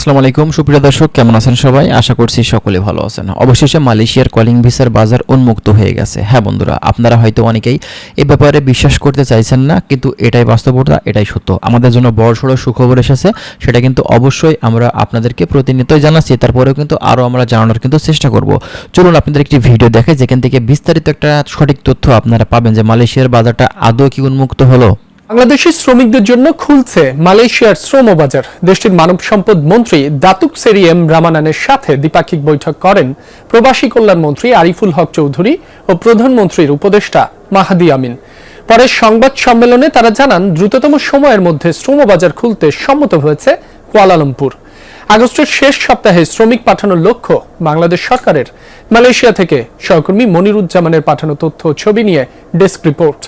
আসসালামু আলাইকুম সুপ্রিয় দর্শক, কেমন আছেন সবাই? আশা করছি সকলে ভালো আছেন। অবশেষে মালয়েশিয়ার কলিং ভিসার বাজার উন্মুক্ত হয়ে গেছে। হ্যাঁ বন্ধুরা, আপনারা হয়তো অনেকেই এই ব্যাপারে বিশ্বাস করতে চাইছেন না, কিন্তু এটাই বাস্তবতা, এটাই সত্য। আমাদের জন্য বড়সড় সুখবর এসেছে, সেটা কিন্তু অবশ্যই আমরা আপনাদেরকে প্রতিনিয়তই জানাচ্ছি। তারপরেও কিন্তু আরও আমরা জানানোর কিন্তু চেষ্টা করব। চলুন আপনাদের একটি ভিডিও দেখে, যেখান থেকে বিস্তারিত একটা সঠিক তথ্য আপনারা পাবেন যে মালয়েশিয়ার বাজারটা আদৌ কি উন্মুক্ত হলো। বাংলাদেশি শ্রমিকদের জন্য খুলছে মালয়েশিয়ার শ্রম বাজার। দেশটির মানব সম্পদ মন্ত্রী দাতুক সেরি এম রামানানের সাথে দ্বিপাক্ষিক বৈঠক করেন প্রবাসী কল্যাণ মন্ত্রী আরিফুল হক চৌধুরী ও প্রধানমন্ত্রীর উপদেষ্টা মাহাদি আমিন। পরে সংবাদ সম্মেলনে তারা জানান, দ্রুততম সময়ের মধ্যে শ্রম বাজার খুলতে সম্মত হয়েছে কুয়ালালামপুর। আগস্টের শেষ সপ্তাহে শ্রমিক পাঠানোর লক্ষ্য বাংলাদেশ সরকারের। মালয়েশিয়া থেকে সহকর্মী মনিরুজ্জামানের পাঠানো তথ্য ও ছবি নিয়ে ডেস্ক রিপোর্ট।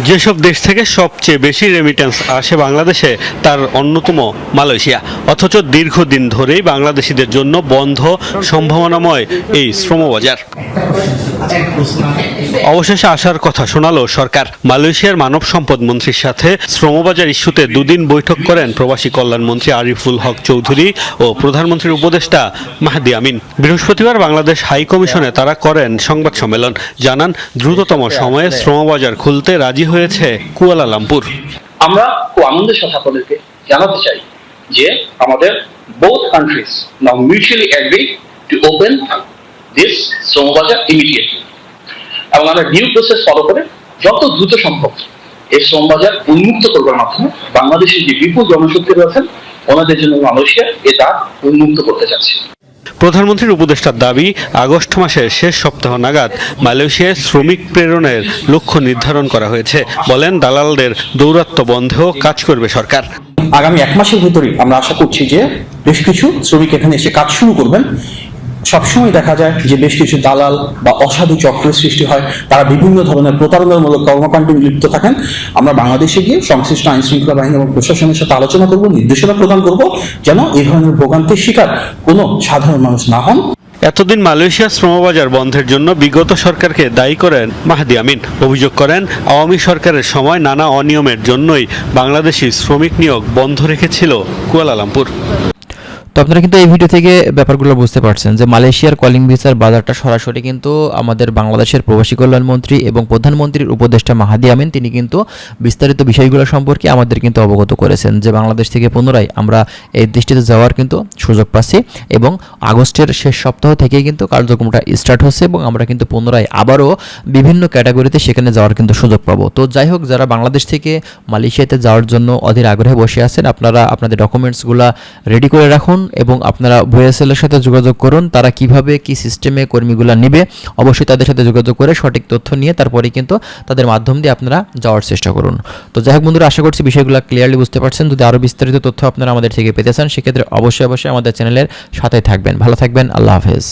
যেসব দেশ থেকে সবচেয়ে বেশি রেমিটেন্স আসে বাংলাদেশে, তার অন্যতম মালয়েশিয়া। অথচ দীর্ঘদিন ধরেই বাংলাদেশিদের জন্য বন্ধ সম্ভাবনাময় এই শ্রমবাজার অবশেষে আসার কথা শোনালো সরকার। মালয়েশিয়ার মানব সম্পদ মন্ত্রীর সাথে শ্রমবাজার ইস্যুতে দুদিন বৈঠক করেন প্রবাসী কল্যাণ মন্ত্রী আরিফুল হক চৌধুরী ও প্রধানমন্ত্রীর উপদেষ্টা মাহাদি আমিন। বৃহস্পতিবার বাংলাদেশ হাই কমিশনে তারা করেন সংবাদ সম্মেলন, জানান দ্রুততম সময়ে শ্রমবাজার খুলতে রাজি হয়েছে কুয়ালালামপুর। আমরা খুব আনন্দের সাথে আপনাদেরকে জানাতে চাই যে আমাদের both countries now mutually agree to open this শ্রমবাজার immediately, এবং আমরা নিউ প্রসেস ফলো করে যত দ্রুত সম্ভব এই শ্রমবাজার উন্মুক্ত করবার মাধ্যমে বাংলাদেশের যে বিপুল জনশক্তি রয়েছেন ওনাদের জন্য মালয়েশিয়া এটা উন্মুক্ত করতে যাচ্ছে। প্রধানমন্ত্রীর উপদেষ্টার দাবি, আগস্ট মাসের শেষ সপ্তাহ নাগাদ মালয়েশিয়ায় শ্রমিক প্রেরণের লক্ষ্য নির্ধারণ করা হয়েছে। বলেন, দালালদের দৌরাত্ম্য বন্ধেও কাজ করবে সরকার। আগামী এক মাসের ভিতরে আমরা আশা করছি যে বেশ কিছু শ্রমিক এখানে এসে কাজ শুরু করবেন। সবসময় দেখা যায় যে বেশ কিছু দালাল বা অসাধু চক্রের সৃষ্টি হয়, তারা বিভিন্ন ধরনের প্রতারণামূলক কর্মকাণ্ডে লিপ্ত থাকেন। আমরা বাংলাদেশে গিয়ে সংশ্লিষ্ট আইন শৃঙ্খলা বাহিনী এবং প্রশাসনের সাথে আলোচনা করব, নির্দেশনা প্রদান করব, যেন এই ধরনের ভোগান্তির শিকার কোনো সাধারণ মানুষ না হন। এতদিন মালয়েশিয়ার শ্রমবাজার বন্ধের জন্য বিগত সরকারকে দায়ী করেন মাহাদি আমিন। অভিযোগ করেন, আওয়ামী সরকারের সময় নানা অনিয়মের জন্যই বাংলাদেশি শ্রমিক নিয়োগ বন্ধ রেখেছিল কুয়ালালামপুর। তো আপনারা কিন্তু এই ভিডিও থেকে ব্যাপারগুলো বুঝতে পারছেন যে মালয়েশিয়ার কলিং ভিসার বাজারটা সরাসরি কিন্তু আমাদের বাংলাদেশের প্রবাসী কল্যাণ মন্ত্রী এবং প্রধানমন্ত্রীর উপদেষ্টা মাহাদি আমিন তিনি কিন্তু বিস্তারিত বিষয়গুলো সম্পর্কে আমাদের কিন্তু অবগত করেছেন যে বাংলাদেশ থেকে পুনরায় আমরা এই দেশটিতে যাওয়ার কিন্তু সুযোগ পাচ্ছি এবং আগস্টের শেষ সপ্তাহ থেকেই কিন্তু কার্যক্রমটা স্টার্ট হচ্ছে এবং আমরা কিন্তু পুনরায় আবারও বিভিন্ন ক্যাটাগরিতে সেখানে যাওয়ার কিন্তু সুযোগ পাবো। তো যাই হোক, যারা বাংলাদেশ থেকে মালয়েশিয়াতে যাওয়ার জন্য অধীর আগ্রহে বসে আছেন, আপনারা আপনাদের ডকুমেন্টসগুলো রেডি করে রাখুন এবং আপনারা ভয়েসেলের সাথে যোগাযোগ করুন। তারা কিভাবে কি সিস্টেমে কর্মীগুলো নেবে, অবশ্যই তাদের সাথে যোগাযোগ করে সঠিক তথ্য নিয়ে তারপরে কিন্তু তাদের মাধ্যম দিয়ে আপনারা যাওয়ার চেষ্টা করুন। তো যাই হোক বন্ধুরা, আশা করছি বিষয়গুলো ক্লিয়ারলি বুঝতে পারছেন। যদি আরও বিস্তারিত তথ্য আপনারা আমাদের থেকে পেতে চান, সেক্ষেত্রে অবশ্যই আমাদের চ্যানেলের সাথে থাকবেন। ভালো থাকবেন, আল্লাহ হাফেজ।